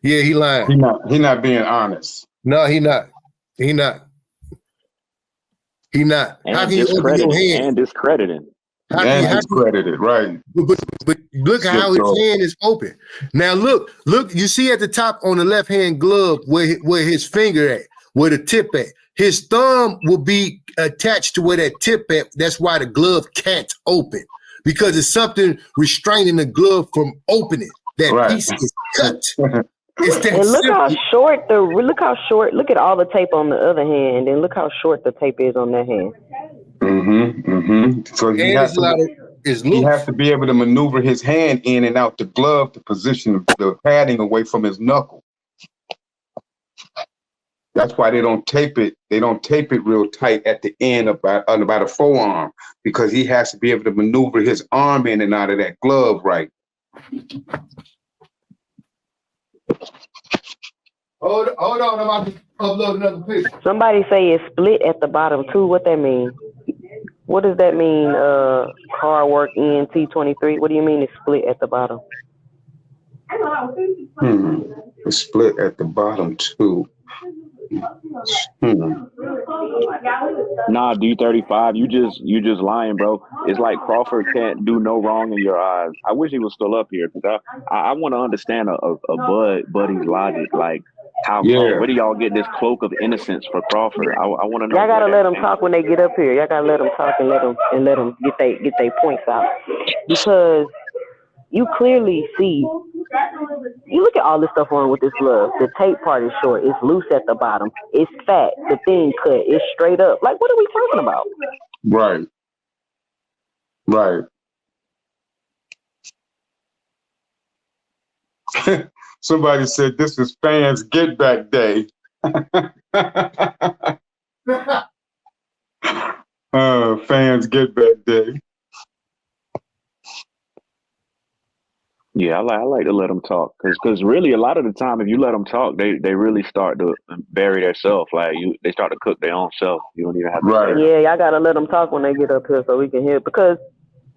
Yeah, he lying. He not being honest. No, he not. He not. He not. And How can you open your hand? Discrediting. And discredited, right. But look at how his hand is open. Now look, you see at the top on the left-hand glove where his finger at, where the tip at. His thumb will be attached to where that tip at. That's why the glove can't open. Because it's something restraining the glove from opening. That piece is cut. And look how short look at all the tape on the other hand, and look how short the tape is on that hand. So he has to be able to maneuver his hand in and out the glove to position the padding away from his knuckle. That's why they don't tape it. They don't tape it real tight at the end about a forearm, because he has to be able to maneuver his arm in and out of that glove right. Hold on, I'm about to upload another picture. Somebody say it's split at the bottom too. What that mean? What does that mean? Hard work ENT23. What do you mean it's split at the bottom? It's split at the bottom too. Nah, D35, you just lying, bro. It's like Crawford can't do no wrong in your eyes. I wish he was still up here, because I want to understand a buddy's logic. Like, where do y'all get this cloak of innocence for Crawford? I want to know. Y'all gotta let them talk when they get up here. Y'all gotta let them talk and let them get their points out, because you clearly see. You look at all this stuff on with this glove. The tape part is short. It's loose at the bottom. It's fat. The thing cut. It's straight up. Like, what are we talking about? Right. Somebody said this is fans get back day. Fans get back day. Yeah, I like to let them talk, because really a lot of the time, if you let them talk, they really start to bury their self. Like they start to cook their own self. You don't even have to. Yeah, y'all gotta let them talk when they get up here so we can hear. Because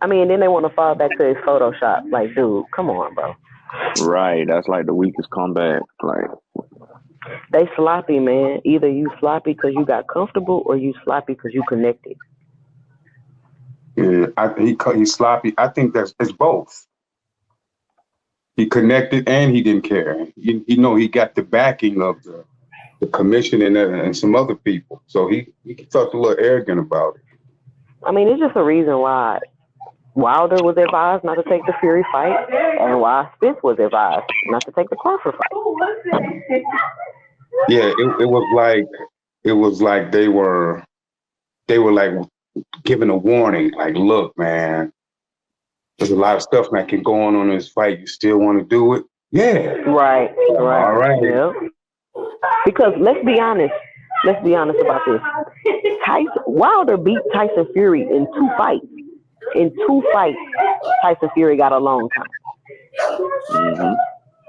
I mean, then they want to fall back to his Photoshop. Like, dude, come on, bro. Right, that's like the weakest comeback. Like, they sloppy, man. Either you sloppy because you got comfortable, or you sloppy because you connected. Yeah, he's sloppy. I think it's both. He connected and he didn't care. He got the backing of the commission and some other people. So he felt a little arrogant about it. I mean, it's just a reason why Wilder was advised not to take the Fury fight, and why Spence was advised not to take the Crawford fight. Yeah, it was like they were like giving a warning, like, look, man, there's a lot of stuff that can go on in this fight. You still want to do it? Yeah. Right. All right. Yeah. Because let's be honest about this. Wilder beat Tyson Fury in 2 fights. In 2 fights, Tyson Fury got a long time.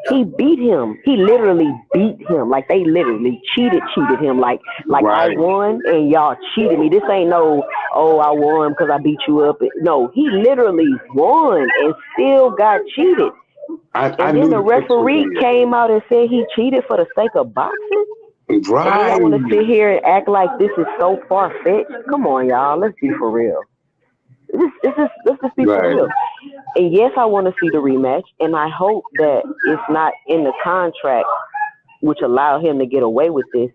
He beat him. He literally beat him. Like, they literally cheated him. Like right. I won and y'all cheated me. This ain't no, I won because I beat you up. No, he literally won and still got cheated. And then the referee came out and said he cheated for the sake of boxing. Right. I want to sit here and act like this is so far-fetched. Come on, y'all. Let's be for real. Let's just be for real. And yes, I want to see the rematch, and I hope that it's not in the contract, which allow him to get away with this.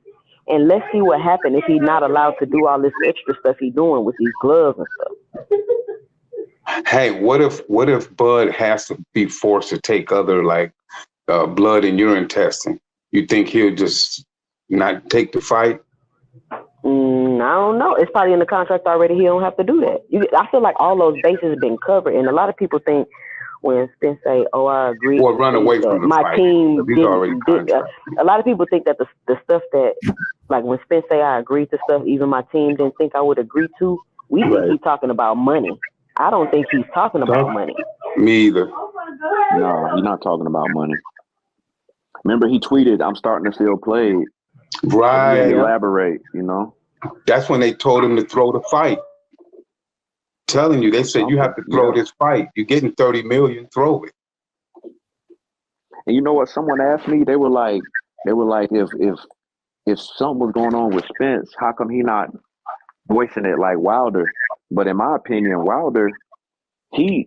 And let's see what happens if he's not allowed to do all this extra stuff he's doing with these gloves and stuff. Hey, what if Bud has to be forced to take other blood and urine testing? You think he'll just not take the fight? I don't know. It's probably in the contract already. He don't have to do that. I feel like all those bases have been covered, and a lot of people think when Spence say, "Oh, I agree," or run away from the my fight. team did. A lot of people think that the stuff that, like when Spence say, "I agree to stuff," even my team didn't think I would agree to. We think he's talking about money. I don't think he's talking about money. Me either. No, he's not talking about money. Remember, he tweeted, "I'm starting to feel played." Right. Elaborate, That's when they told him to throw the fight. Telling you, they said you have to throw this fight. You're getting $30 million, throw it. And you know what? Someone asked me. They were like, if something was going on with Spence, how come he not voicing it like Wilder? But in my opinion, Wilder, I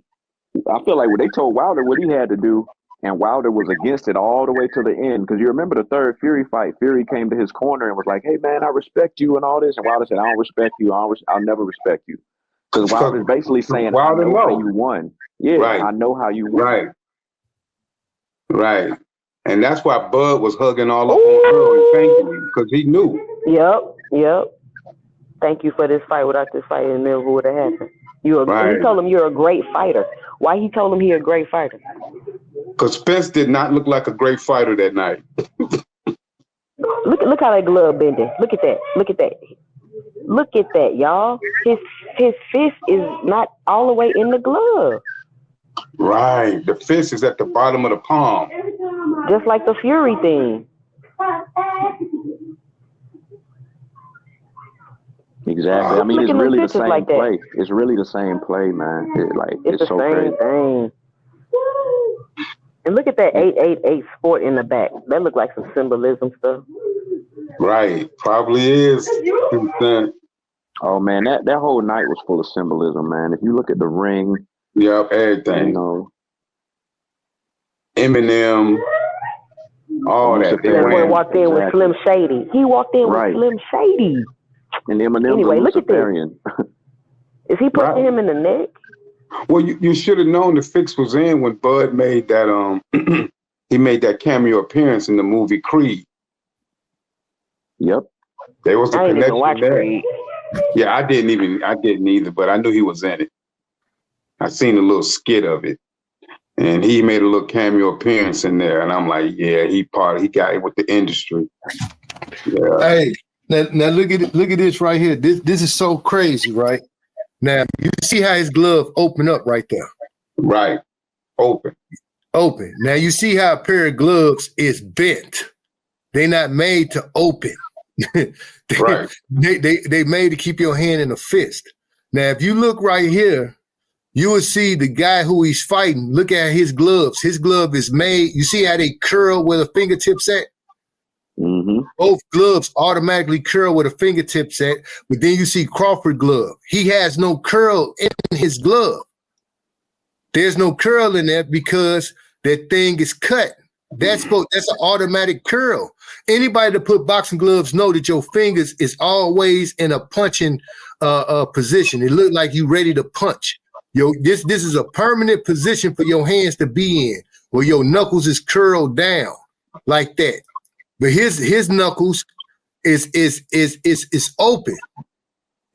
feel like when they told Wilder what he had to do, and Wilder was against it all the way to the end. Because you remember the third Fury fight, Fury came to his corner and was like, "Hey man, I respect you and all this," and Wilder said, "I don't respect you. I'll never respect you." Because Wilder's basically saying, Wilder, "I know how you won. Yeah, right. I know how you won." Right. And that's why Bud was hugging all up on Earl and thanking him, because he knew. Yep. Thank you for this fight. Without this fight, it never would have happened. He told him you're a great fighter. Why he told him he a great fighter? Because Spence did not look like a great fighter that night. Look how that glove bending. Look at that. Look at that, y'all. His fist is not all the way in the glove. Right. The fist is at the bottom of the palm. Just like the Fury thing. Exactly. I mean, it's really the same play. It's really the same play, man. It's the so same crazy. thing. And look at that 888 sport in the back. That looked like some symbolism stuff. Right. Probably is. Oh man, that whole night was full of symbolism, man. If you look at the ring, everything. You know, Eminem, all that. That boy walked in with Slim Shady. He walked in with Slim Shady. And Eminem, anyway, look at this. Is he punching him in the neck? Well, you should have known the fix was in when Bud made that he made that cameo appearance in the movie Creed. Yep. There was a connection there. Creed. Yeah, I didn't either, but I knew he was in it. I seen a little skit of it. And he made a little cameo appearance in there. And I'm like, yeah, he got it with the industry. Yeah. Hey, now look at this right here. This is so crazy, right? Now you see how his glove open up right there. Right. Open. Now you see how a pair of gloves is bent. They're not made to open. Right. They made to keep your hand in a fist. Now, if you look right here, you will see the guy who he's fighting. Look at his gloves. His glove is made. You see how they curl where the fingertips at? Mm-hmm. Both gloves automatically curl where the fingertips at. But then you see Crawford glove. He has no curl in his glove. There's no curl in there because that thing is cut. That's an automatic curl. Anybody that put boxing gloves know that your fingers is always in a punching position. It look like you ready to punch. This is a permanent position for your hands to be in, where your knuckles is curled down like that. But his knuckles is open.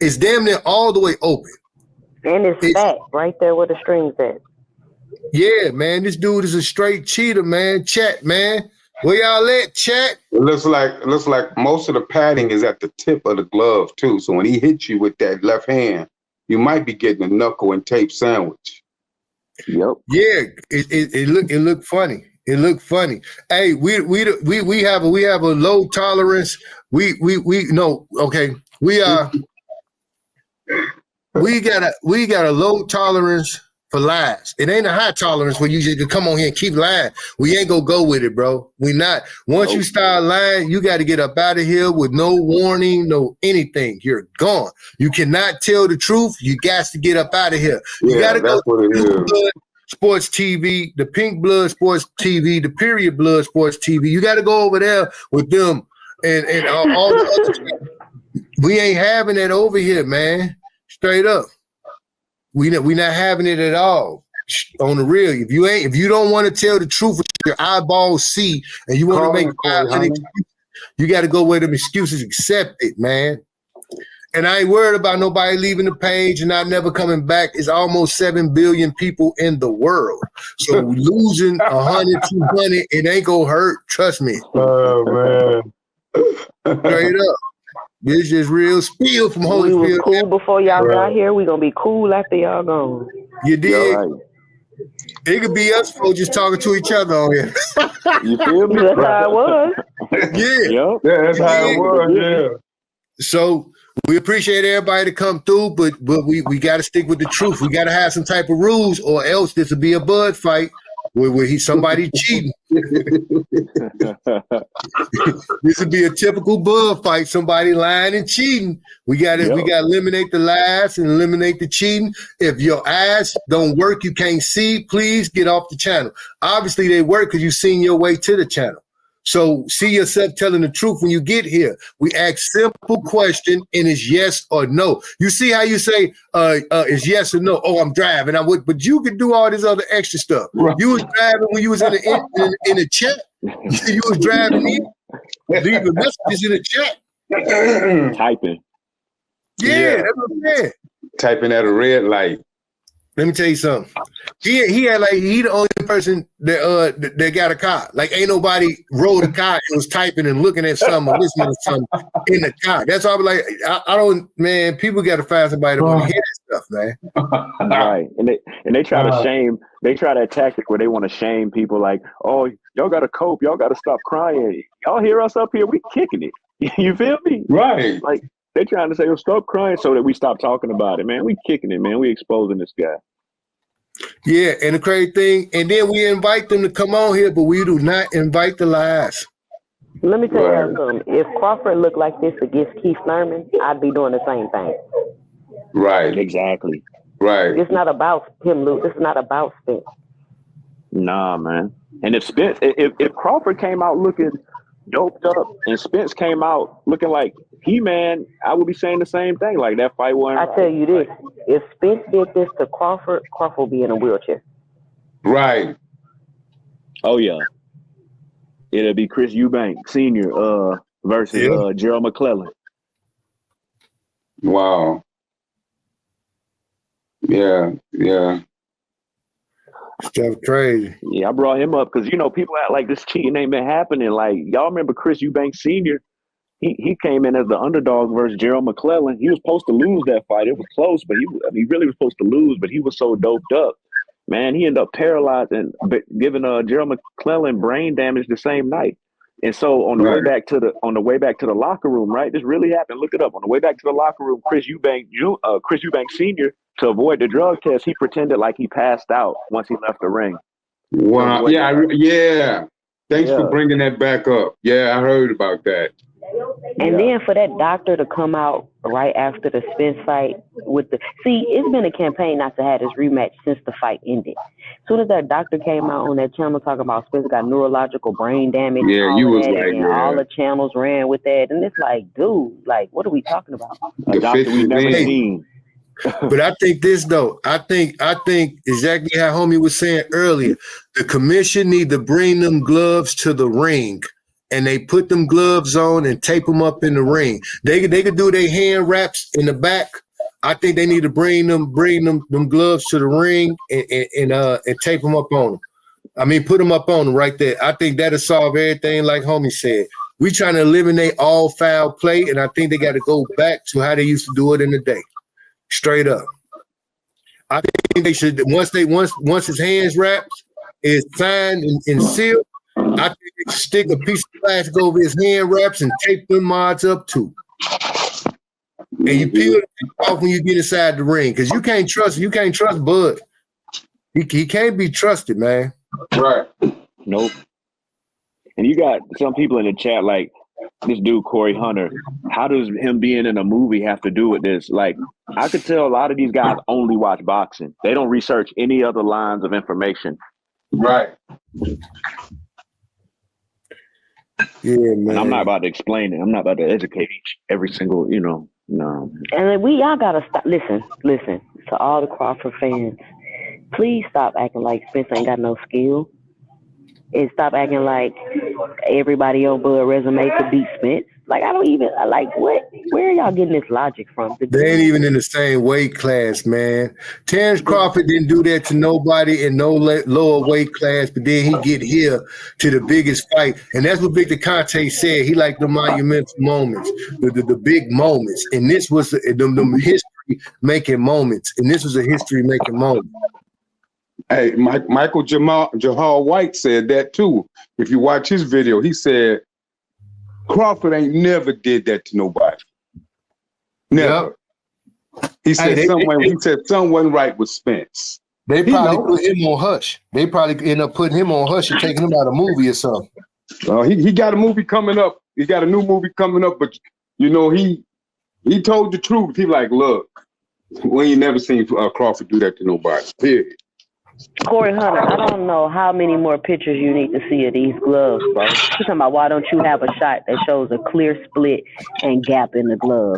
It's damn near all the way open. And it's fat right there where the string's at. Yeah, man, this dude is a straight cheater, man. Chat, man. Where y'all at, chat? It looks like most of the padding is at the tip of the glove too. So when he hits you with that left hand, you might be getting a knuckle and tape sandwich. Yep. Yeah, it looked funny. It looked funny. Hey, we have a low tolerance. We got a low tolerance for lies. It ain't a high tolerance where you just can come on here and keep lying. We ain't gonna go with it, bro. We not. Once you start lying, you got to get up out of here with no warning, no anything. You're gone. You cannot tell the truth. You got to get up out of here. You got to go to Pink Blood Sports TV, the Pink Blood Sports TV, the Period Blood Sports TV. You got to go over there with them and all the other stuff. We ain't having it over here, man. Straight up. We not having it at all. On the real. If you don't want to tell the truth what your eyeballs see and you want to make you got to go where them excuses accept it, man. And I ain't worried about nobody leaving the page and not never coming back. It's almost 7 billion people in the world. So losing 100, 200, it ain't gonna hurt. Trust me. Oh man. Straight up. This is real spiel from Holyfield. We was cool before y'all got here. We gonna be cool after y'all gone. You did. Right. It could be us folks just talking to each other on here. You feel me? That's how it was. Yeah. Yeah, that's how it was. Yeah. So we appreciate everybody to come through, but we got to stick with the truth. We got to have some type of rules, or else this will be a bud fight. where somebody cheating. This would be a typical Bud fight. Somebody lying and cheating. We got to eliminate the lies and eliminate the cheating. If your eyes don't work, you can't see. Please get off the channel. Obviously, they work because you've seen your way to the channel. So see yourself telling the truth when you get here. We ask simple question and it's yes or no. You see how you say it's yes or no. Oh, I'm driving. But you could do all this other extra stuff. Right. You was driving when you was in the chat. You was driving in, leaving messages in the chat. Typing. Yeah, that's what I'm saying. Typing at a red light. Let me tell you something. He the only person that got a car. Like ain't nobody rode a car and was typing and looking at something or listening to something in the car. That's why I'm like, I don't, man. People got to find somebody to want to hear that stuff, man. Right, and they try to shame. They try that tactic where they want to shame people. Like, oh, y'all got to cope. Y'all got to stop crying. Y'all hear us up here? We kicking it. You feel me? Right. Like. They trying to say, "Oh, stop crying," so that we stop talking about it, man. We kicking it, man. We exposing this guy. Yeah, and the crazy thing, and then we invite them to come on here, but we do not invite the lies. Let me tell you something. If Crawford looked like this against Keith Thurman, I'd be doing the same thing. Right. Exactly. Right. It's not about him, Luke. It's not about Spence. Nah, man. And if Spence, if Crawford came out looking doped up and Spence came out looking like He-Man, I would be saying the same thing. Like that fight wasn't. I tell you this: if Spence did this to Crawford, Crawford would be in a wheelchair. Right. Oh yeah. It'll be Chris Eubank Sr. Versus Gerald McClellan. Wow. Yeah. Stuff crazy. Yeah, I brought him up because people act like this cheating ain't been happening. Like y'all remember Chris Eubank Sr. He came in as the underdog versus Gerald McClellan. He was supposed to lose that fight. It was close, but he really was supposed to lose. But he was so doped up, man. He ended up paralyzed and giving Gerald McClellan brain damage the same night. And so on the way back to the locker room, right? This really happened. Look it up. On the way back to the locker room, Chris Eubank Sr. to avoid the drug test, he pretended like he passed out once he left the ring. Wow. Yeah. Thanks for bringing that back up. Yeah, I heard about that. And then for that doctor to come out right after the Spence fight it's been a campaign not to have this rematch since the fight ended. As soon as that doctor came out on that channel talking about Spence got neurological brain damage, all the channels ran with that, and it's like, dude, like, what are we talking about? A doctor we've never seen. But I think this though, I think exactly how homie was saying earlier. The commission need to bring them gloves to the ring. And they put them gloves on and tape them up in the ring. They could do their hand wraps in the back. I think they need to bring them gloves to the ring and tape them up on them. I mean, put them up on them right there. I think that'll solve everything, like homie said. We trying to eliminate all foul play, and I think they got to go back to how they used to do it in the day, straight up. I think they should once his hands wrapped, is signed and sealed. I think they stick a piece of plastic over his hand wraps and tape them mods up too. And you peel it off when you get inside the ring because you can't trust Bud. He can't be trusted, man. Right. Nope. And you got some people in the chat like this dude Corey Hunter. How does him being in a movie have to do with this? Like, I could tell a lot of these guys only watch boxing. They don't research any other lines of information. Right. Yeah, man. And I'm not about to explain it. I'm not about to educate every single, no. And y'all gotta stop. Listen to all the Crawford fans. Please stop acting like Spence ain't got no skill, and stop acting like everybody on Bud resume could beat Spence. Like I don't even what? Where are y'all getting this logic from? They ain't even in the same weight class, man. Terence Crawford didn't do that to nobody in no lower weight class, but then he get here to the biggest fight, and that's what Victor Conte said. He liked the monumental moments, the big moments, and this was the history-making moments, and this was a history-making moment. Hey, Michael Jahal White said that too. If you watch his video, he said Crawford ain't never did that to nobody. Never. Yep. He said something wasn't right with Spence. They probably put him on hush. They probably end up putting him on hush and taking him out of a movie or something. He got a movie coming up. He got a new movie coming up, but you know he told the truth. He like, look, we ain't never seen Crawford do that to nobody. Period. Corey Hunter, I don't know how many more pictures you need to see of these gloves, bro. You're talking about why don't you have a shot that shows a clear split and gap in the glove?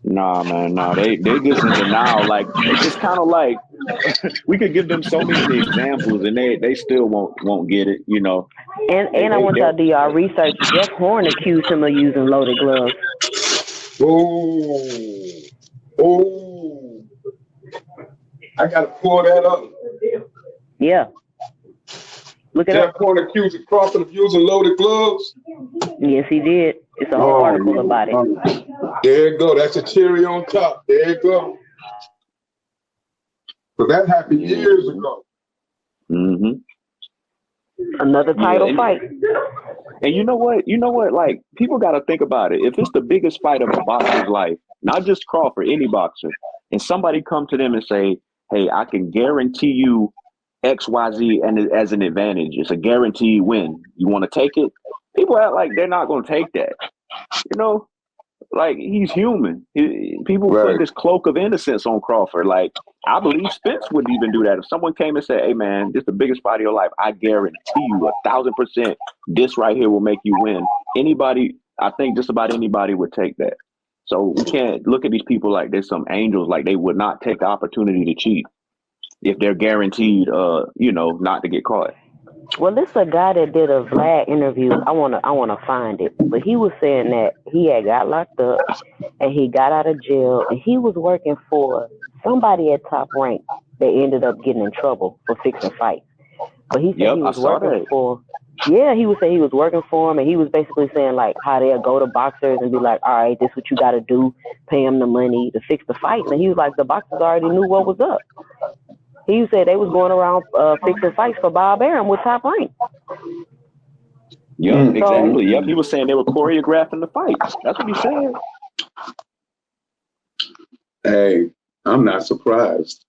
Nah, man, nah. They just in denial. Like it's kind of like we could give them so many examples, and they still won't get it, you know. And I want y'all to do y'all research. Jeff Horn accused him of using loaded gloves. Oh! I gotta pull that up. Yeah. Look at Jeff Horn accused Crawford of using loaded gloves. Yes, he did. It's a whole article about it. There you go. That's a cherry on top. There you go. But that happened years ago. Mm-hmm. Another title fight. And you know what? Like, people got to think about it. If it's the biggest fight of a boxer's life, not just Crawford, any boxer, and somebody come to them and say, hey, I can guarantee you X, Y, Z and as an advantage. It's a guaranteed win. You want to take it? People act like they're not going to take that. You know, like he's human. People put this cloak of innocence on Crawford. Like, I believe Spence wouldn't even do that. If someone came and said, hey, man, this is the biggest fight of your life, I guarantee you 1,000% this right here will make you win. Anybody, I think just about anybody would take that. So we can't look at these people like they're some angels, like they would not take the opportunity to cheat if they're guaranteed, not to get caught. Well, this is a guy that did a Vlad interview. I wanna find it, but he was saying that he had got locked up and he got out of jail and he was working for somebody at Top Rank that ended up getting in trouble for fixing fights. But he said he was working for. Yeah, he was saying he was working for him, and he was basically saying like how they'll go to boxers and be like, all right, this is what you got to do, pay them the money to fix the fights, and he was like, the boxers already knew what was up. He said they was going around fixing fights for Bob Arum with Top Rank. Yeah, exactly. Yep, he was saying they were choreographing the fights. That's what he said. Hey, I'm not surprised.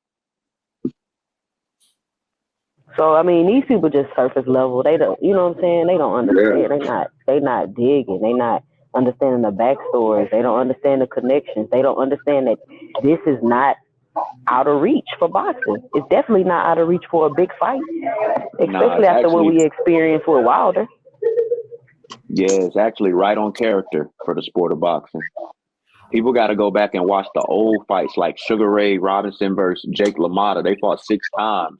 So I mean, these people just surface level. They don't, you know what I'm saying? They don't understand. Yeah. They not digging. They not understanding the backstories. They don't understand the connections. They don't understand that this is not out of reach for boxing. It's definitely not out of reach for a big fight, especially after what we experienced with Wilder. Yeah, it's actually right on character for the sport of boxing. People got to go back and watch the old fights like Sugar Ray Robinson versus Jake LaMotta. They fought 6 times,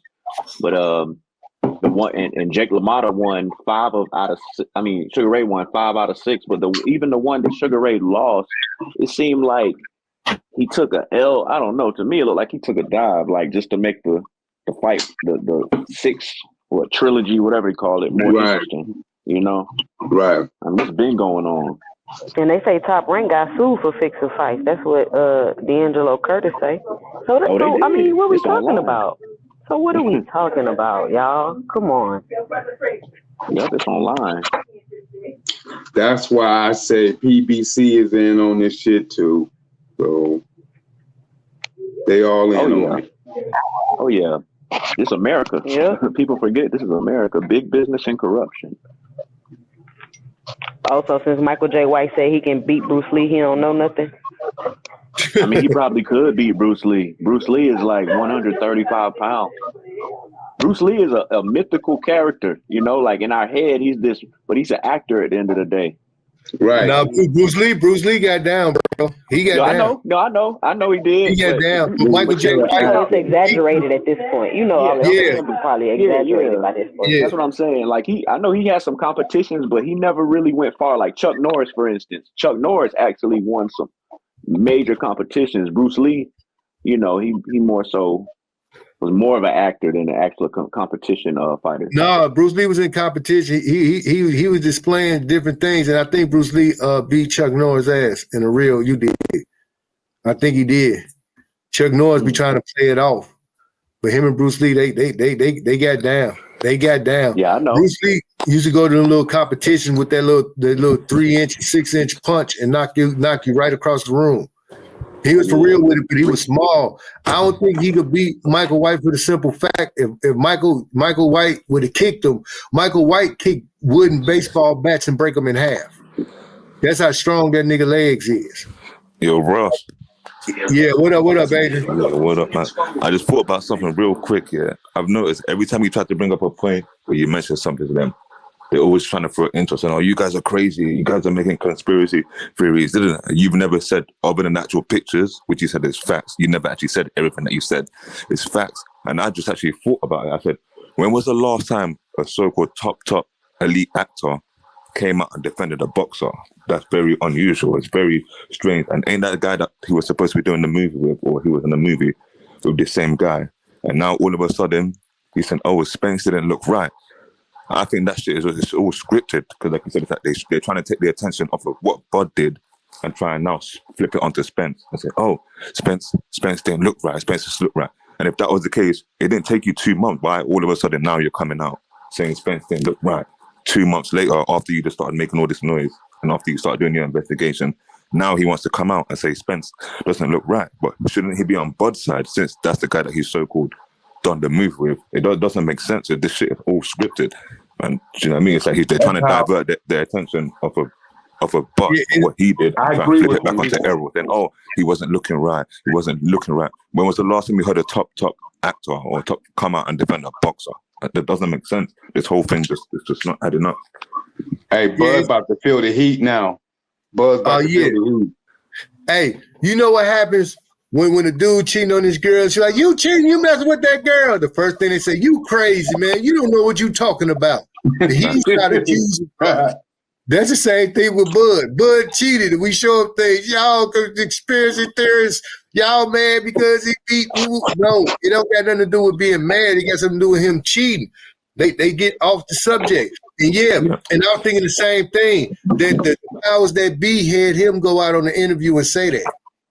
but the one and Jake LaMotta won 5 out of 6. I mean, Sugar Ray won 5 out of 6, but even the one that Sugar Ray lost, it seemed like he took a L. I don't know. To me, it looked like he took a dive, like just to make the fight, the 6 or trilogy, whatever you call it, more interesting. You know, right? I mean, it's been going on. And they say Top Rank got sued for fixing fights. That's what D'Angelo Curtis say. So, I mean, what are we talking about? So what are we talking about, y'all? Come on. Yep, it's online. That's why I say PBC is in on this shit too. So they all in on it. Oh yeah. It's America. Yeah. People forget this is America. Big business and corruption. Also, since Michael J. White said he can beat Bruce Lee, he don't know nothing. I mean, he probably could beat Bruce Lee. Bruce Lee is like 135 pounds. Bruce Lee is a mythical character, you know, like in our head, he's this, but he's an actor at the end of the day. Right. Now, Bruce Lee got down, bro. He got down. I know he did. He got down. Michael J. White. It's exaggerated at this point. You know, probably exaggerated by this point. That's what I'm saying. Like I know he had some competitions, but he never really went far. Like Chuck Norris, for instance. Chuck Norris actually won some major competitions. Bruce Lee, you know, he more so was more of an actor than an actual competition fighter. No, Bruce Lee was in competition. He was displaying different things, and I think Bruce Lee beat Chuck Norris' ass in a real. You did. I think he did. Chuck Norris be trying to play it off, but him and Bruce Lee, they got down. They got down. Yeah, I know. Bruce Lee used to go to the little competition with that little 3-inch, 6-inch punch and knock you right across the room. He was for real with it, but he was small. I don't think he could beat Michael White for the simple fact if Michael White would have kicked him, Michael White kicked wooden baseball bats and break them in half. That's how strong that nigga legs is. Yo, Ross. Yeah, what up, Adrian? Yeah, what up, man? I just thought about something real quick, yeah. I've noticed every time you try to bring up a point where you mention something to them, they're always trying to throw interest in, oh, you guys are crazy. You guys are making conspiracy theories. You've never said, other than actual pictures, which you said is facts, you never actually said everything that you said is facts. And I just actually thought about it. I said, when was the last time a so-called top elite actor came out and defended a boxer? That's very unusual. It's very strange. And ain't that guy that he was supposed to be doing the movie with, or he was in the movie with the same guy? And now all of a sudden, he's saying, oh, Spence didn't look right. I think that shit is all scripted, because like you said, it's like they're trying to take the attention off of what Bud did and try and now flip it onto Spence and say, oh, Spence didn't look right. Spence just looked right. And if that was the case, it didn't take you 2 months. Why all of a sudden now you're coming out saying Spence didn't look right? 2 months later, after you just started making all this noise and after you started doing your investigation, now he wants to come out and say Spence doesn't look right. But shouldn't he be on Bud's side, since that's the guy that he's so-called done the move with? It doesn't make sense if this shit is all scripted. And do you know what I mean? It's like they're trying to divert their attention off of Bud, what he did. I try agree and flip with it back you. onto Errol. Then, oh, he wasn't looking right. He wasn't looking right. When was the last time we heard a top actor or top come out and defend a boxer? That doesn't make sense. This whole thing is just not adding up. Hey, Bud's about to feel the heat now. Bud's about to feel the heat. Hey, you know what happens when a dude cheating on his girl? She's like, you cheating, you messing with that girl. The first thing they say, you crazy, man. You don't know what you talking about. He's not accusing. That's the same thing with Bud. Bud cheated, and we show up things. Y'all conspiracy theorists, y'all mad because he beat. No, it don't got nothing to do with being mad. It got something to do with him cheating. They get off the subject. And and I'm thinking the same thing, that the powers that be had him go out on the interview and say that.